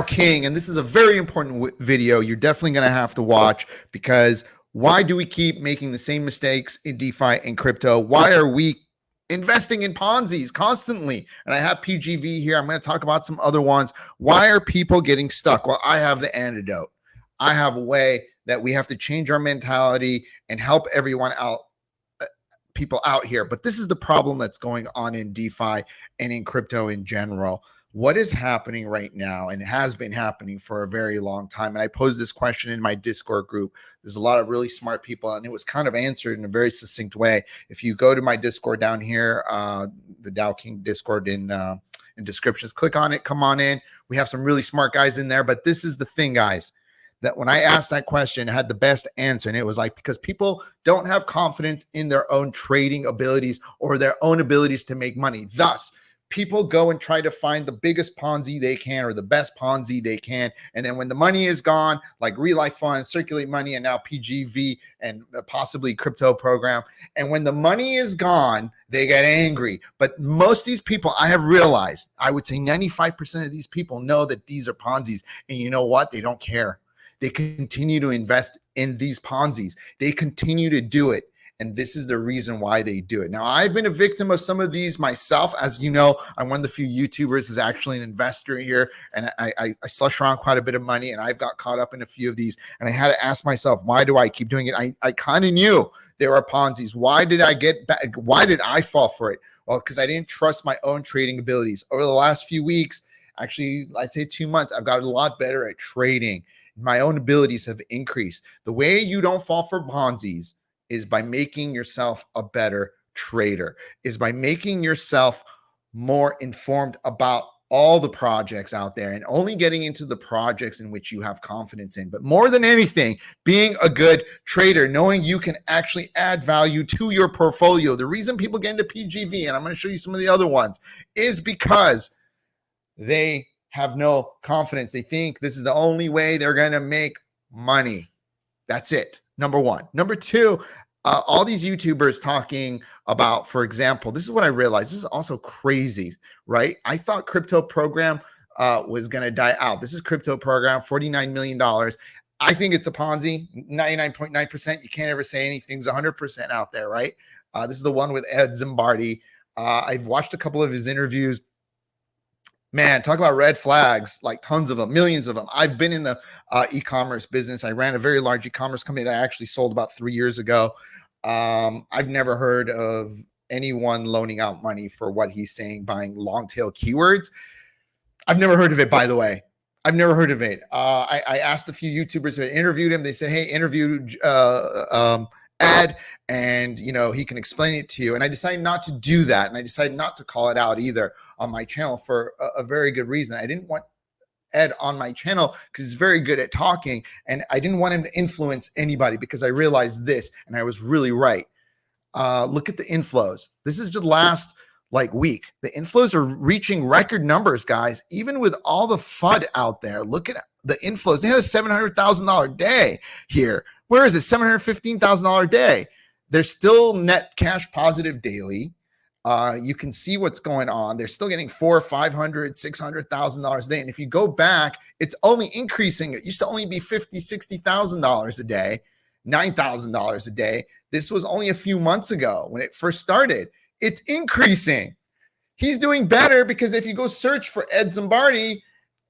King, and this is a very important video you're definitely going to have to watch, because why do we keep making the same mistakes in DeFi and crypto? Why are we investing in Ponzi's constantly? And I have PGV here. I'm going to talk about some other ones. Why are people getting stuck? Well, I have the antidote. I have a way that we have to change our mentality and help everyone out, people out here. But this is the problem that's going on in DeFi and in crypto in general. What is happening right now, and it has been happening for a very long time, and I posed this question in my Discord group. There's a lot of really smart people, and it was kind of answered in a very succinct way. If you go to my Discord down here, the Dow King Discord in descriptions, click on it, come on in. We have some really smart guys in there, but this is the thing, guys, that when I asked that question, it had the best answer, and it was like, because people don't have confidence in their own trading abilities or their own abilities to make money. Thus, people go and try to find the biggest Ponzi they can or the best Ponzi they can. And then when the money is gone, like real life funds, circulate money, and now PGV and possibly crypto program. And when the money is gone, they get angry. But most of these people, I have realized, I would say 95% of these people know that these are Ponzi's. And you know what? They don't care. They continue to invest in these Ponzi's. They continue to do it. And this is the reason why they do it. Now, I've been a victim of some of these myself. As you know, I'm one of the few YouTubers who's actually an investor here. And I slush around quite a bit of money, and I've got caught up in a few of these. And I had to ask myself, why do I keep doing it? I kind of knew there were Ponzi's. Why did I get back? Why did I fall for it? Well, because I didn't trust my own trading abilities. Over the last few weeks, actually, I'd say 2 months, I've gotten a lot better at trading. My own abilities have increased. The way you don't fall for Ponzi's is by making yourself a better trader, is by making yourself more informed about all the projects out there and only getting into the projects in which you have confidence in. But more than anything, being a good trader, knowing you can actually add value to your portfolio. The reason people get into PGV, and I'm going to show you some of the other ones, is because they have no confidence. They think this is the only way they're going to make money. That's it. Number one. Number two, all these YouTubers talking about, for example, this is what I realized. This is also crazy, right? I thought crypto program was going to die out. This is crypto program, $49 million. I think it's a Ponzi, 99.9%. You can't ever say anything's 100% out there, right? This is the one with Ed Zimbardi. I've watched a couple of his interviews. Man, talk about red flags, like tons of them, millions of them. I've been in the e-commerce business. I ran a very large e-commerce company that I actually sold about 3 years ago. I've never heard of anyone loaning out money for what he's saying, buying long tail keywords. I've never heard of it, by the way. I've never heard of it. I asked a few YouTubers who had interviewed him. They said, hey, interview Ed, and he can explain it to you. And I decided not to do that, and I decided not to call it out either on my channel for a very good reason. I didn't want Ed on my channel because he's very good at talking, and I didn't want him to influence anybody, because I realized this, and I was really right. Look at the inflows. This is just last week. The inflows are reaching record numbers, guys. Even with all the FUD out there, look at the inflows. They had a $700,000 day here. Where is it? $715,000 day. They're still net cash positive daily. You can see what's going on. They're still getting $400,000, $500,000, $600,000 a day. And if you go back, it's only increasing. It used to only be $50,000, $60,000 a day, $9,000 a day. This was only a few months ago when it first started. It's increasing. He's doing better, because if you go search for Ed Zimbardi,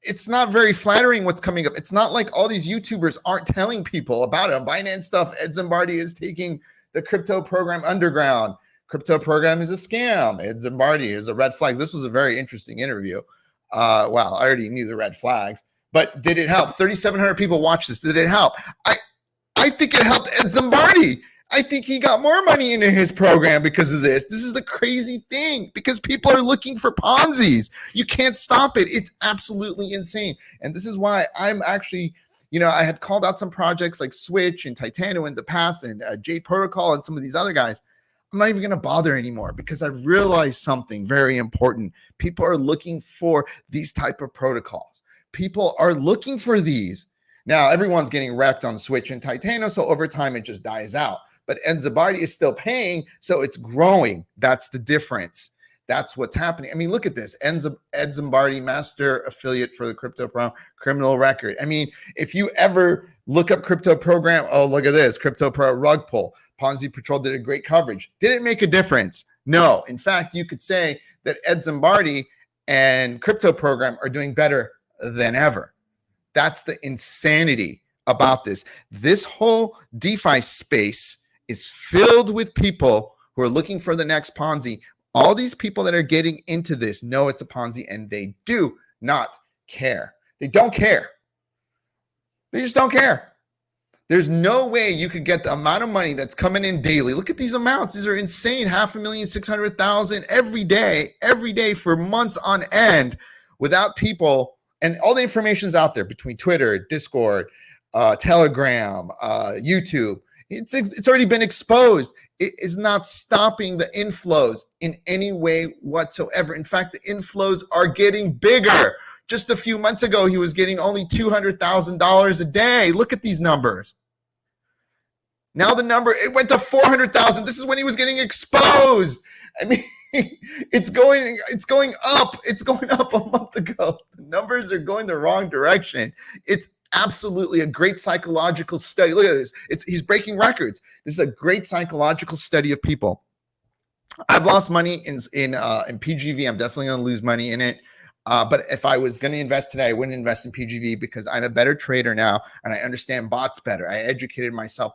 it's not very flattering what's coming up. It's not like all these YouTubers aren't telling people about it. Binancestuff, Ed Zimbardi is taking the crypto program underground. Crypto program is a scam. Ed Zimbardi is a red flag. This was a very interesting interview. Well, I already knew the red flags, but did it help? 3,700 people watched this. Did it help? I think it helped Ed Zimbardi. I think he got more money into his program because of this. This is the crazy thing, because people are looking for Ponzi's. You can't stop it. It's absolutely insane. And this is why I'm actually, I had called out some projects like Switch and Titano in the past, and Jade Protocol and some of these other guys. I'm not even going to bother anymore, because I realized something very important. People are looking for these type of protocols. People are looking for these. Now, everyone's getting wrecked on Switch and Titano, so over time it just dies out. But Ed Zimbardi is still paying, so it's growing. That's the difference. That's what's happening. I mean, look at this. Ed Zimbardi, master affiliate for the crypto program, criminal record. I mean, if you ever look up crypto program, oh, look at this, crypto pro rug pull. Ponzi Patrol did a great coverage. Did it make a difference? No. In fact, you could say that Ed Zimbardi and crypto program are doing better than ever. That's the insanity about this. This whole DeFi space is filled with people who are looking for the next Ponzi. All these people that are getting into this know it's a Ponzi, and they do not care. They don't care. They just don't care. There's no way you could get the amount of money that's coming in daily. Look at these amounts. These are insane. 500,000, 600,000 every day for months on end without people. And all the information's out there between Twitter, Discord, Telegram, YouTube. It's already been exposed. It is not stopping the inflows in any way whatsoever. In fact, the inflows are getting bigger. Just a few months ago, he was getting only $200,000 a day. Look at these numbers. Now the number, it went to 400,000. This is when he was getting exposed. I mean, it's going up. It's going up a month ago. The numbers are going the wrong direction. It's absolutely a great psychological study. Look at this. He's breaking records. This is a great psychological study of people. I've lost money in PGV. I'm definitely going to lose money in it. But if I was going to invest today, I wouldn't invest in PGV because I'm a better trader now and I understand bots better. I educated myself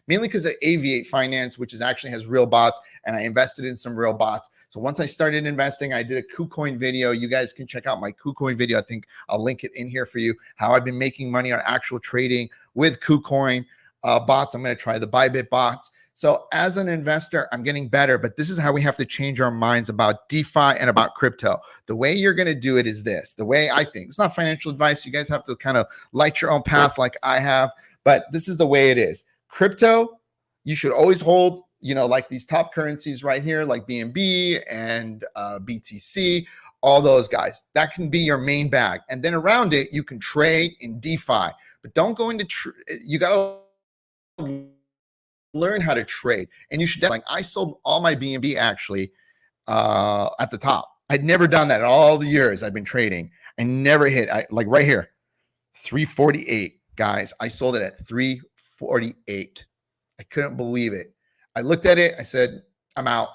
mainly because of Aviate Finance, which actually has real bots, and I invested in some real bots. So once I started investing, I did a KuCoin video. You guys can check out my KuCoin video. I think I'll link it in here for you, how I've been making money on actual trading with KuCoin bots. I'm going to try the Bybit bots. So as an investor, I'm getting better, but this is how we have to change our minds about DeFi and about crypto. The way you're going to do it is this. The way I think, it's not financial advice. You guys have to kind of light your own path like I have, but this is the way it is. Crypto, you should always hold, like these top currencies right here, like BNB and BTC, all those guys. That can be your main bag. And then around it, you can trade in DeFi, but don't go into, you got to learn how to trade. And you should definitely, I sold all my BNB actually at the top. I'd never done that in all the years I've been trading. I never hit, like right here, 348, guys. I sold it at 348. I couldn't believe it. I looked at it. I said, I'm out.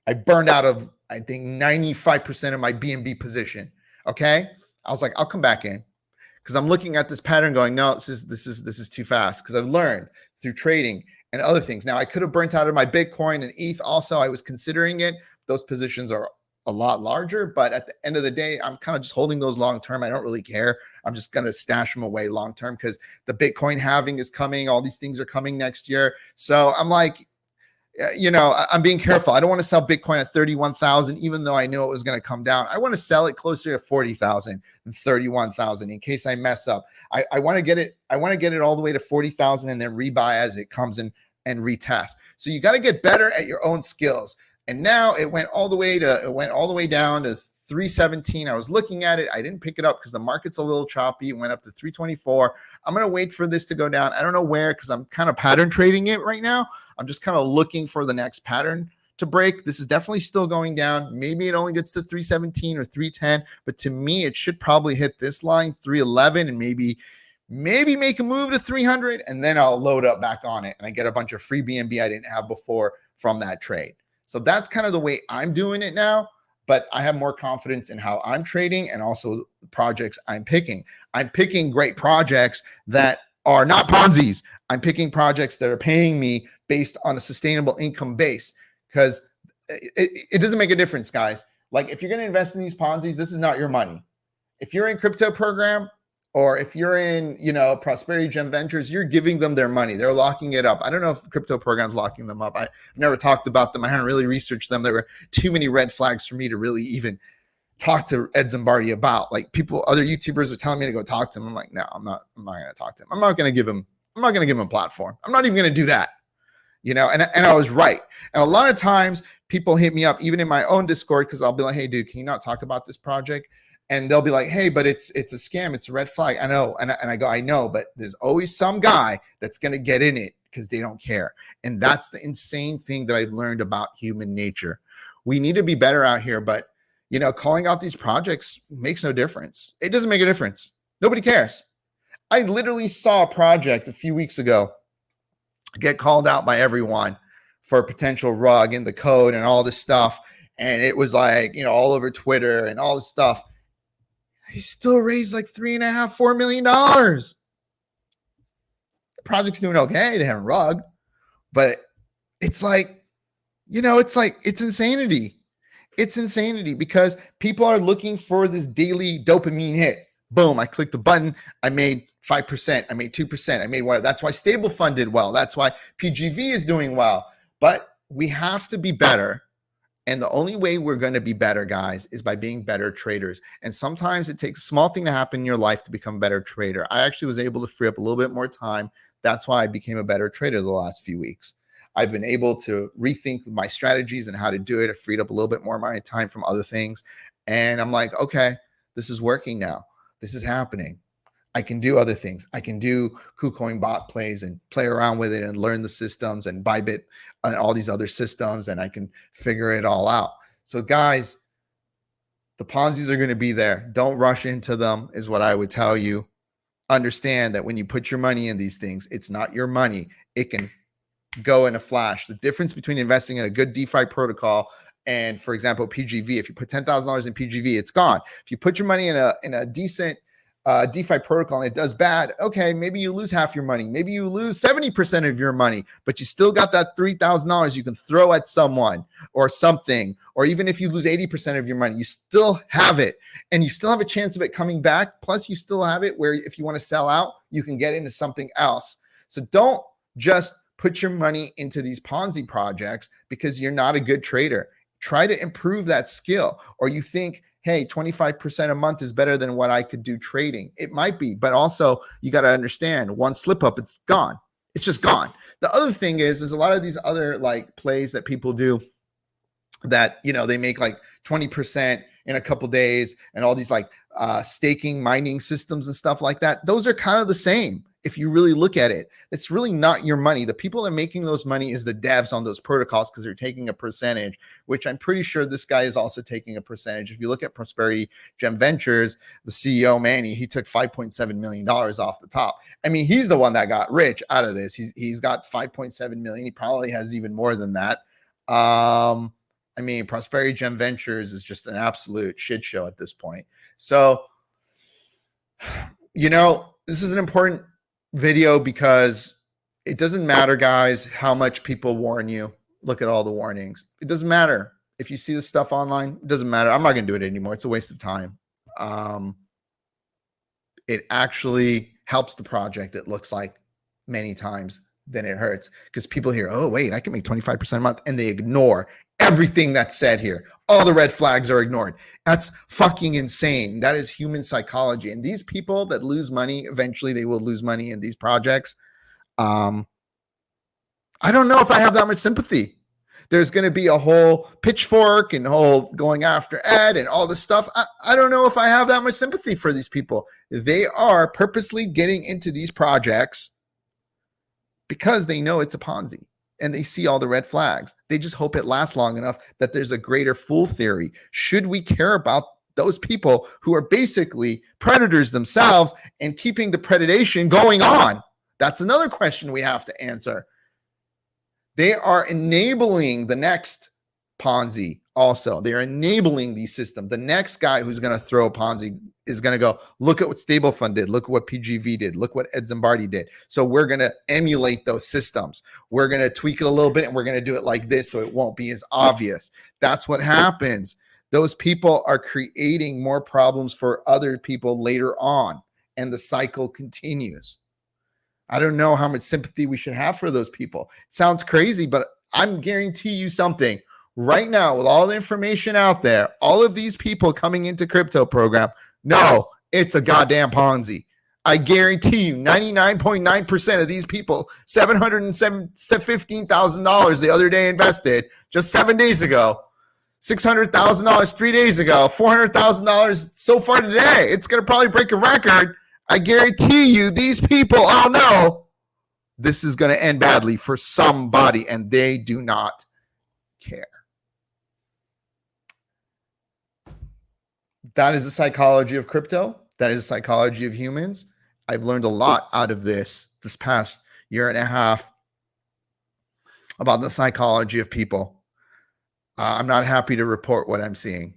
I burned out of, I think, 95% of my BNB position. Okay. I was like, I'll come back in because I'm looking at this pattern going, no, this is too fast, because I've learned through trading and other things. Now, I could have burnt out of my Bitcoin and ETH also. I was considering it. Those positions are a lot larger, but at the end of the day, I'm kind of just holding those long term. I don't really care. I'm just going to stash them away long term because the Bitcoin halving is coming. All these things are coming next year. So I'm like, I'm being careful. I don't want to sell Bitcoin at 31,000, even though I knew it was going to come down. I want to sell it closer to 40,000 and 31,000 in case I mess up. I want to get it. I want to get it all the way to 40,000 and then rebuy as it comes in and retest. So you got to get better at your own skills. And now it went all the way down to 317. I was looking at it. I didn't pick it up because the market's a little choppy. It went up to 324. I'm going to wait for this to go down. I don't know where, because I'm kind of pattern trading it right now. I'm just kind of looking for the next pattern to break. This is definitely still going down. Maybe it only gets to 317 or 310, but to me, it should probably hit this line, 311, and maybe make a move to 300, and then I'll load up back on it, and I get a bunch of free BNB I didn't have before from that trade. So that's kind of the way I'm doing it now, but I have more confidence in how I'm trading and also the projects I'm picking. I'm picking great projects that are not Ponzi's. I'm picking projects that are paying me based on a sustainable income base, because it doesn't make a difference, guys. Like, if you're going to invest in these Ponzi's, this is not your money. If you're in crypto program, or if you're in, Prosperity Gem Ventures, you're giving them their money. They're locking it up. I don't know if crypto program's locking them up. I've never talked about them. I haven't really researched them. There were too many red flags for me to really even talk to Ed Zimbardi about. Like, other YouTubers were telling me to go talk to him. I'm like, no, I'm not going to talk to him. I'm not going to give him a platform. I'm not even going to do that. And I was right. And a lot of times people hit me up, even in my own Discord, because I'll be like, hey, dude, can you not talk about this project? And they'll be like, hey, but it's a scam. It's a red flag. I know. And I go, I know, but there's always some guy that's going to get in it because they don't care. And that's the insane thing that I've learned about human nature. We need to be better out here, but calling out these projects makes no difference. It doesn't make a difference. Nobody cares. I literally saw a project a few weeks ago get called out by everyone for a potential rug in the code and all this stuff. And it was like, all over Twitter and all this stuff. He still raised like $3.5–4 million. The project's doing okay. They haven't rugged, but it's like, it's insanity. It's insanity because people are looking for this daily dopamine hit. Boom, I clicked the button. I made 5%. I made 2%. I made whatever. That's why Stable Fund did well. That's why PGV is doing well. But we have to be better. And the only way we're going to be better, guys, is by being better traders. And sometimes it takes a small thing to happen in your life to become a better trader. I actually was able to free up a little bit more time. That's why I became a better trader the last few weeks. I've been able to rethink my strategies and how to do it. I freed up a little bit more of my time from other things. And I'm like, okay, this is working now. This is happening. I can do other things. I can do KuCoin bot plays and play around with it and learn the systems and Bybit and all these other systems, and I can figure it all out. So guys, the Ponzi's are going to be there. Don't rush into them is what I would tell you. Understand that when you put your money in these things, it's not your money. It can go in a flash. The difference between investing in a good DeFi protocol and, for example, PGV, if you put $10,000 in PGV, it's gone. If you put your money in a decent DeFi protocol and it does bad, okay, maybe you lose half your money. Maybe you lose 70% of your money, but you still got that $3,000 you can throw at someone or something. Or even if you lose 80% of your money, you still have it and you still have a chance of it coming back. Plus you still have it where if you want to sell out, you can get into something else. So don't just put your money into these Ponzi projects because you're not a good trader. Try to improve that skill. Or you think, hey, 25% a month is better than what I could do trading. It might be, but also you got to understand one slip up, it's gone. It's just gone. The other thing is, there's a lot of these other like plays that people do that, they make like 20% in a couple days and all these like staking mining systems and stuff like that. Those are kind of the same. If you really look at it, it's really not your money. The people that are making those money is the devs on those protocols because they're taking a percentage, which I'm pretty sure this guy is also taking a percentage. If you look at Prosperity Gem Ventures, the CEO, Manny, he took $5.7 million off the top. I mean, he's the one that got rich out of this. He's got $5.7 million. He probably has even more than that. I mean, Prosperity Gem Ventures is just an absolute shit show at this point. So, this is an important video because it doesn't matter, guys, how much people warn you. Look at all the warnings. It doesn't matter. If you see this stuff online, it doesn't matter. I'm not going to do it anymore. It's a waste of time. It actually helps the project, it looks like, many times than it hurts because people hear, oh, wait, I can make 25% a month, and they ignore everything that's said here. All the red flags are ignored. That's fucking insane. That is human psychology. And these people that lose money, eventually they will lose money in these projects. I don't know if I have that much sympathy. There's going to be a whole pitchfork and whole going after Ed and all this stuff. I don't know if I have that much sympathy for these people. They are purposely getting into these projects because they know it's a Ponzi. And they see all the red flags. They just hope it lasts long enough that there's a greater fool theory. Should we care about those people who are basically predators themselves and keeping the predation going on? That's another question we have to answer. They are enabling the next Ponzi also. They're enabling these systems. The next guy who's going to throw a Ponzi is going to go, look at what Stable Fund did. Look at what PGV did. Look what Ed Zimbardi did. So we're going to emulate those systems. We're going to tweak it a little bit and we're going to do it like this so it won't be as obvious. That's what happens. Those people are creating more problems for other people later on, and the cycle continues. I don't know how much sympathy we should have for those people. It sounds crazy, but I'm guarantee you something. Right now, with all the information out there, all of these people coming into crypto program, no, it's a goddamn Ponzi. I guarantee you 99.9% of these people, $715,000 the other day invested just 7 days ago, $600,000 3 days ago, $400,000 so far today. It's going to probably break a record. I guarantee you these people all know this is going to end badly for somebody, and they do not care. That is the psychology of crypto. That is the psychology of humans. I've learned a lot out of this past year and a half about the psychology of people. I'm not happy to report what I'm seeing.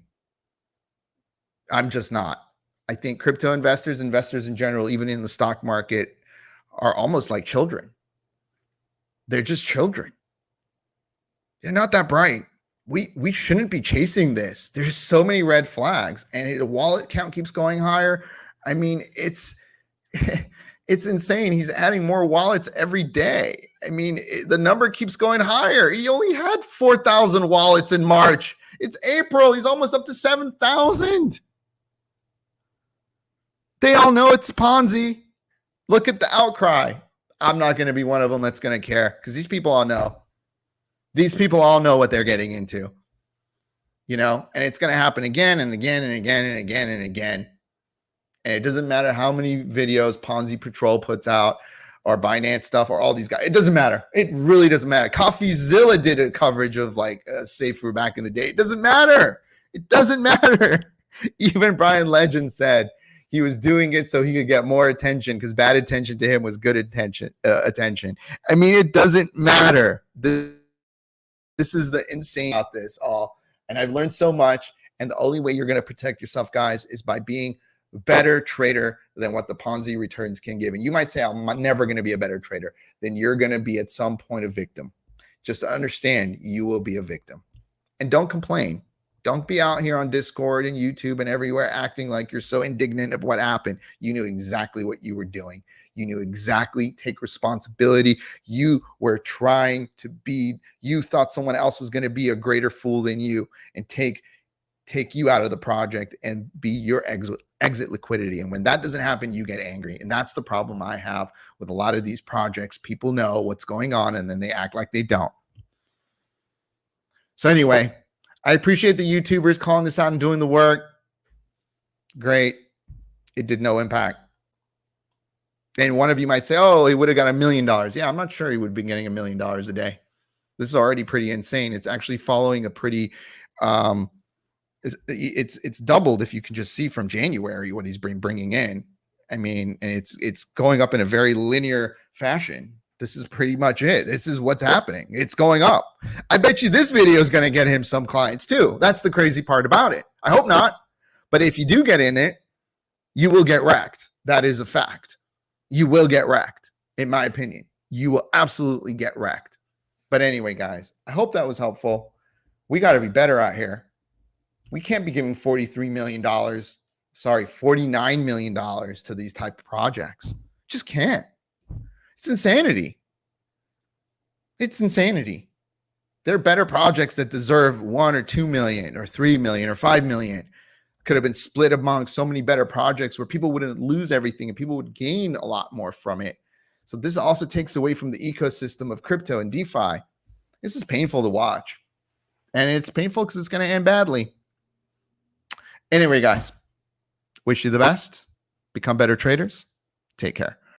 I'm just not. I think crypto investors in general, even in the stock market, are almost like children. They're just children. They're not that bright. We shouldn't be chasing this. There's so many red flags, and the wallet count keeps going higher. I mean, it's insane. He's adding more wallets every day. I mean, the number keeps going higher. He only had 4,000 wallets in March. It's April. He's almost up to 7,000. They all know it's Ponzi. Look at the outcry. I'm not going to be one of them that's going to care, because these people all know. These people all know what they're getting into, and it's going to happen again and again and again and again and again. And it doesn't matter how many videos Ponzi Patrol puts out, or Binancestuff, or all these guys. It doesn't matter. It really doesn't matter. CoffeeZilla did a coverage of like Safer back in the day. It doesn't matter. It doesn't matter. Even Brian Legend said he was doing it so he could get more attention, because bad attention to him was good attention. I mean, it doesn't matter. This is the insane about this all. And I've learned so much. And the only way you're going to protect yourself, guys, is by being a better trader than what the Ponzi returns can give. And you might say, I'm never going to be a better trader. Then you're going to be at some point a victim. Just understand, you will be a victim. And don't complain. Don't be out here on Discord and YouTube and everywhere acting like you're so indignant of what happened. You knew exactly what you were doing. You knew exactly, take responsibility. You were trying to be, you thought someone else was going to be a greater fool than you and take you out of the project and be your exit liquidity. And when that doesn't happen, you get angry. And that's the problem I have with a lot of these projects. People know what's going on, and then they act like they don't. So anyway, I appreciate the YouTubers calling this out and doing the work. Great. It did no impact. And one of you might say, oh, he would have got $1 million. Yeah, I'm not sure he would have been getting $1 million a day. This is already pretty insane. It's actually following a pretty, it's doubled, if you can just see from January what he's bringing in. I mean, and it's going up in a very linear fashion. This is pretty much it. This is what's happening. It's going up. I bet you this video is going to get him some clients too. That's the crazy part about it. I hope not. But if you do get in it, you will get wrecked. That is a fact. You will get wrecked, in my opinion. You will absolutely get wrecked. But anyway, guys, I hope that was helpful. We got to be better out here. We can't be giving $49 million to these type of projects. Just can't. It's insanity. It's insanity. There are better projects that deserve 1 or 2 million or 3 million or 5 million. Could have been split among so many better projects where people wouldn't lose everything and people would gain a lot more from it. So this also takes away from the ecosystem of crypto and DeFi. This is painful to watch. And it's painful because it's going to end badly. Anyway, guys, wish you the best. Become better traders. Take care.